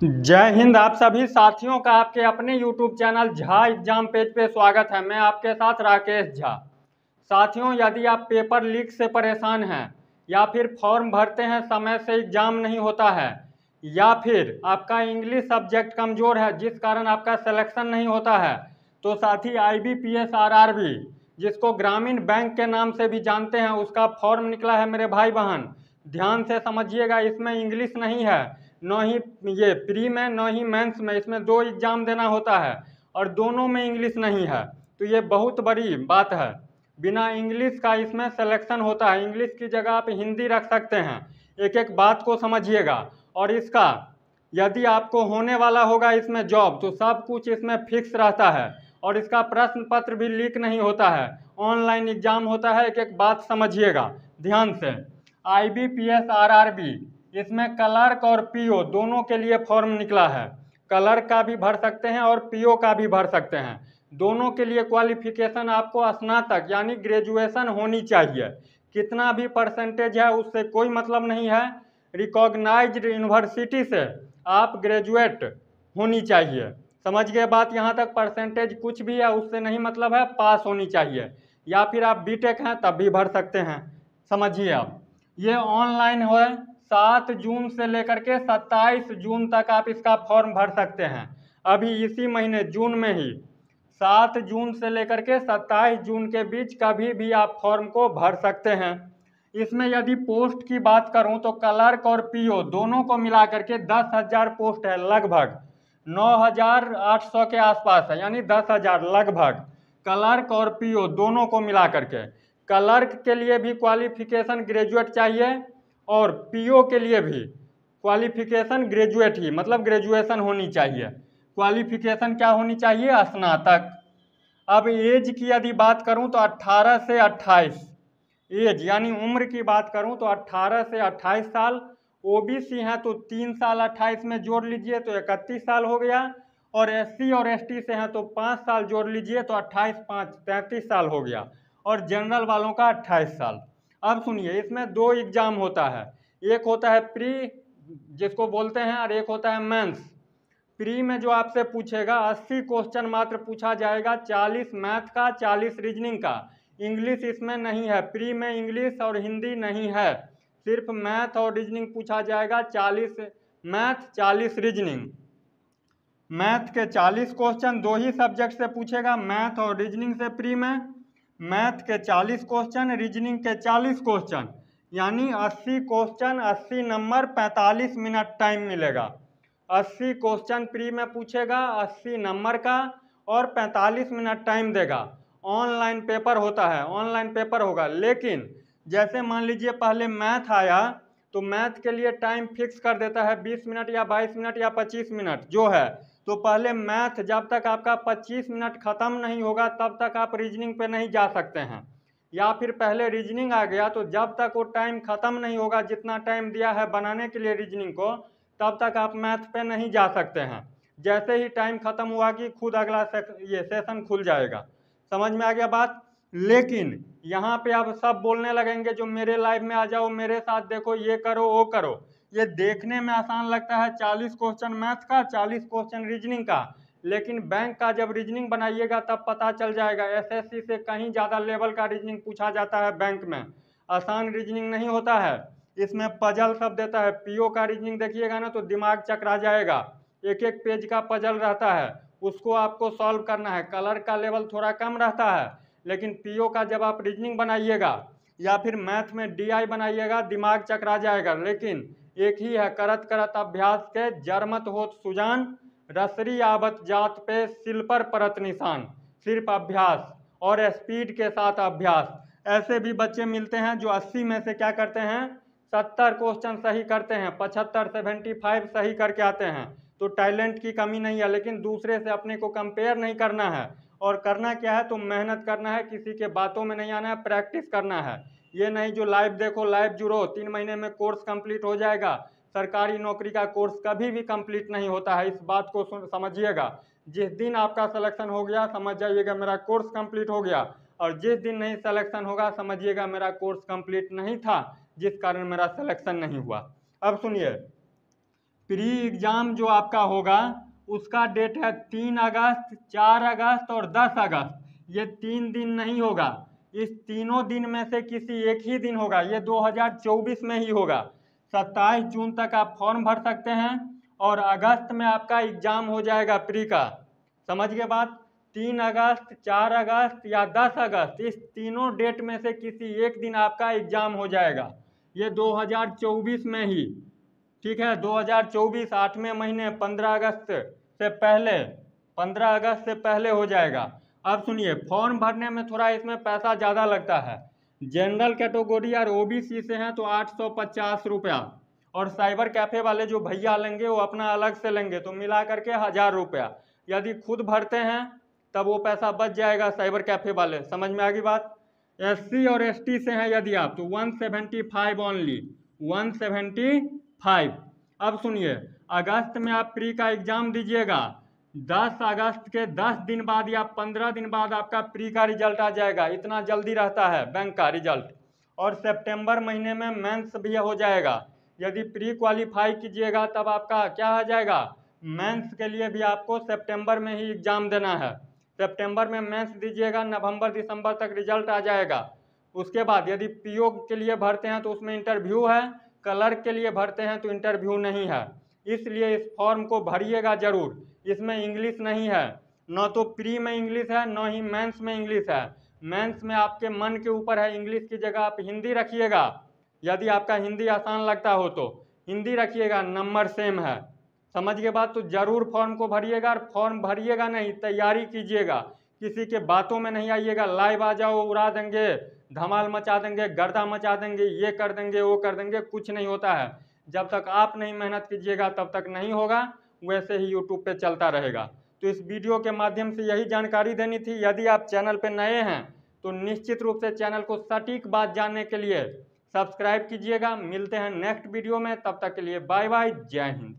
जय हिंद। आप सभी साथियों का आपके अपने YouTube channel Jha exam page पे स्वागत है। मैं आपके साथ राकेश झा। साथियों, यदि आप पेपर लीक से परेशान हैं या फिर फॉर्म भरते हैं समय से एग्जाम नहीं होता है या फिर आपका इंग्लिश सब्जेक्ट कमज़ोर है जिस कारण आपका सिलेक्शन नहीं होता है, तो साथी IBPS RRB जिसको ग्रामीण बैंक के नाम से भी जानते हैं उसका फॉर्म निकला है मेरे भाई बहन। ध्यान से समझिएगा, इसमें इंग्लिश नहीं है, न ही ये प्री में न ही मेंस में। इसमें 2 एग्जाम देना होता है और दोनों में इंग्लिश नहीं है, तो ये बहुत बड़ी बात है। बिना इंग्लिश का इसमें सिलेक्शन होता है। इंग्लिश की जगह आप हिंदी रख सकते हैं। एक एक बात को समझिएगा। और इसका यदि आपको होने वाला होगा इसमें जॉब, तो सब कुछ इसमें फिक्स रहता है और इसका प्रश्न पत्र भी लीक नहीं होता है, ऑनलाइन एग्जाम होता है। एक एक बात समझिएगा ध्यान से। IBPS RRB इसमें क्लर्क और PO दोनों के लिए फॉर्म निकला है। क्लर्क का भी भर सकते हैं और PO का भी भर सकते हैं। दोनों के लिए क्वालिफिकेशन आपको स्नातक यानी ग्रेजुएशन होनी चाहिए। कितना भी परसेंटेज है उससे कोई मतलब नहीं है। रिकॉग्नाइज्ड यूनिवर्सिटी से आप ग्रेजुएट होनी चाहिए। समझ गए बात यहाँ तक? परसेंटेज कुछ भी है उससे नहीं मतलब है, पास होनी चाहिए। या फिर आप बीटेक हैं तब भी भर सकते हैं। समझिए आप, ये ऑनलाइन है। 7 जून से लेकर के 27 जून तक आप इसका फॉर्म भर सकते हैं। अभी इसी महीने जून में ही 7 जून से लेकर के 27 जून के बीच कभी भी आप फॉर्म को भर सकते हैं। इसमें यदि पोस्ट की बात करूं तो क्लर्क और PO दोनों को मिला करके 10,000 पोस्ट है, लगभग 9,800 के आसपास है, यानी 10,000 लगभग क्लर्क और PO दोनों को मिला करके। क्लर्क के लिए भी क्वालिफिकेशन ग्रेजुएट चाहिए और PO के लिए भी क्वालिफिकेशन ग्रेजुएट ही, मतलब ग्रेजुएशन होनी चाहिए। क्वालिफिकेशन क्या होनी चाहिए? स्नातक। अब एज की यदि बात करूं तो 18 से 28 एज यानी उम्र की बात करूं तो 18 से 28 साल। OBC हैं तो 3 साल 28 में जोड़ लीजिए तो 31 साल हो गया। और SC और ST से हैं तो 5 साल जोड़ लीजिए तो 28 5 33 साल हो गया। और जनरल वालों का 28 साल। अब सुनिए, इसमें 2 एग्जाम होता है। एक होता है प्री जिसको बोलते हैं और एक होता है मेंस। प्री में जो आपसे पूछेगा 80 क्वेश्चन मात्र पूछा जाएगा, 40 मैथ का, 40 रीजनिंग का। इंग्लिश इसमें नहीं है, प्री में इंग्लिश और हिंदी नहीं है, सिर्फ मैथ और रीजनिंग पूछा जाएगा। 40 मैथ 40 रीजनिंग। मैथ के 40 क्वेश्चन 2 ही सब्जेक्ट से पूछेगा, मैथ और रीजनिंग से प्री में। मैथ के 40 क्वेश्चन, रीजनिंग के 40 क्वेश्चन, यानी 80 क्वेश्चन 80 नंबर 45 मिनट टाइम मिलेगा। 80 क्वेश्चन प्री में पूछेगा 80 नंबर का और 45 मिनट टाइम देगा। ऑनलाइन पेपर होता है, ऑनलाइन पेपर होगा। लेकिन जैसे मान लीजिए पहले मैथ आया तो मैथ के लिए टाइम फिक्स कर देता है 20 मिनट या 22 मिनट या 25 मिनट जो है। तो पहले मैथ जब तक आपका 25 मिनट ख़त्म नहीं होगा तब तक आप रीजनिंग पे नहीं जा सकते हैं। या फिर पहले रीजनिंग आ गया तो जब तक वो टाइम ख़त्म नहीं होगा जितना टाइम दिया है बनाने के लिए रीजनिंग को, तब तक आप मैथ पे नहीं जा सकते हैं। जैसे ही टाइम ख़त्म हुआ कि खुद अगला ये सेशन खुल जाएगा। समझ में आ गया बात? लेकिन यहाँ पे अब सब बोलने लगेंगे जो मेरे लाइव में आ जाओ, मेरे साथ देखो, ये करो वो करो। ये देखने में आसान लगता है, 40 क्वेश्चन मैथ का, 40 क्वेश्चन रीजनिंग का। लेकिन बैंक का जब रीजनिंग बनाइएगा तब पता चल जाएगा, SSC से कहीं ज़्यादा लेवल का रीजनिंग पूछा जाता है बैंक में। आसान रीजनिंग नहीं होता है, इसमें पजल सब देता है। PO का रीजनिंग देखिएगा ना तो दिमाग चकरा जाएगा। एक एक पेज का पजल रहता है, उसको आपको सॉल्व करना है। क्लर्क का लेवल थोड़ा कम रहता है, लेकिन PO का जब आप रीजनिंग बनाइएगा या फिर मैथ में DI बनाइएगा दिमाग चकरा जाएगा। लेकिन एक ही है, करत करत अभ्यास के जरमत होत सुजान, रसरी आवत जात पे सिल पर परत निशान। सिर्फ अभ्यास और स्पीड के साथ अभ्यास। ऐसे भी बच्चे मिलते हैं जो 80 में से क्या करते हैं, 70 क्वेश्चन सही करते हैं, 75 75 सही करके आते हैं। तो टैलेंट की कमी नहीं है, लेकिन दूसरे से अपने को कंपेयर नहीं करना है। और करना क्या है, तो मेहनत करना है, किसी के बातों में नहीं आना है, प्रैक्टिस करना है। ये नहीं जो लाइव देखो लाइव जुड़ो 3 महीने में कोर्स कंप्लीट हो जाएगा। सरकारी नौकरी का कोर्स कभी भी कंप्लीट नहीं होता है, इस बात को समझिएगा। जिस दिन आपका सिलेक्शन हो गया समझ जाइएगा मेरा कोर्स कंप्लीट हो गया, और जिस दिन नहीं सिलेक्शन होगा समझिएगा मेरा कोर्स कंप्लीट नहीं था, जिस कारण मेरा सिलेक्शन नहीं हुआ। अब सुनिए, प्री एग्ज़ाम जो आपका होगा उसका डेट है 3 अगस्त, 4 अगस्त और 10 अगस्त। ये 3 दिन नहीं होगा, इस तीनों दिन में से किसी एक ही दिन होगा। ये 2024 में ही होगा। 27 जून तक आप फॉर्म भर सकते हैं और अगस्त में आपका एग्ज़ाम हो जाएगा प्री का। समझ गए बात? 3 अगस्त, 4 अगस्त या 10 अगस्त, इस तीनों डेट में से किसी एक दिन आपका एग्ज़ाम हो जाएगा। ये 2024 में ही, ठीक है, 2024 8वें महीने 15 अगस्त से पहले, 15 अगस्त से पहले हो जाएगा। अब सुनिए, फॉर्म भरने में थोड़ा इसमें पैसा ज़्यादा लगता है। जनरल कैटेगरी और ओबीसी से हैं तो 850 रुपया, और साइबर कैफ़े वाले जो भैया लेंगे वो अपना अलग से लेंगे, तो मिला करके 1000 रुपया। यदि खुद भरते हैं तब वो पैसा बच जाएगा साइबर कैफ़े वाले। समझ में आ गई बात? SC और ST से हैं यदि आप तो 175 ओनली, 175। अब सुनिए, अगस्त में आप प्री का एग्ज़ाम दीजिएगा, 10 अगस्त के 10 दिन बाद या 15 दिन बाद आपका प्री का रिजल्ट आ जाएगा। इतना जल्दी रहता है बैंक का रिजल्ट। और सितंबर महीने में मेंस भी हो जाएगा। यदि प्री क्वालिफाई कीजिएगा तब आपका क्या आ जाएगा, मेंस के लिए भी आपको सितंबर में ही एग्ज़ाम देना है। सितंबर में मेंस दीजिएगा, नवंबर दिसंबर तक रिजल्ट आ जाएगा। उसके बाद यदि पीओ के लिए भरते हैं तो उसमें इंटरव्यू है, क्लर्क के लिए भरते हैं तो इंटरव्यू नहीं है। इसलिए इस फॉर्म को भरिएगा ज़रूर। इसमें इंग्लिश नहीं है, न तो प्री में इंग्लिश है न ही मेंस में इंग्लिश है। मेंस में आपके मन के ऊपर है, इंग्लिश की जगह आप हिंदी रखिएगा। यदि आपका हिंदी आसान लगता हो तो हिंदी रखिएगा, नंबर सेम है। समझ के बाद तो ज़रूर फॉर्म को भरिएगा। और फॉर्म भरिएगा नहीं, तैयारी कीजिएगा, किसी के बातों में नहीं आइएगा। लाइव आ जाओ, उड़ा देंगे, धमाल मचा देंगे, गर्दा मचा देंगे, ये कर देंगे वो कर देंगे, कुछ नहीं होता है। जब तक आप नहीं मेहनत कीजिएगा तब तक नहीं होगा, वैसे ही यूट्यूब पे चलता रहेगा। तो इस वीडियो के माध्यम से यही जानकारी देनी थी। यदि आप चैनल पे नए हैं तो निश्चित रूप से चैनल को सटीक बात जानने के लिए सब्सक्राइब कीजिएगा। मिलते हैं नेक्स्ट वीडियो में, तब तक के लिए बाय बाय, जय हिंद।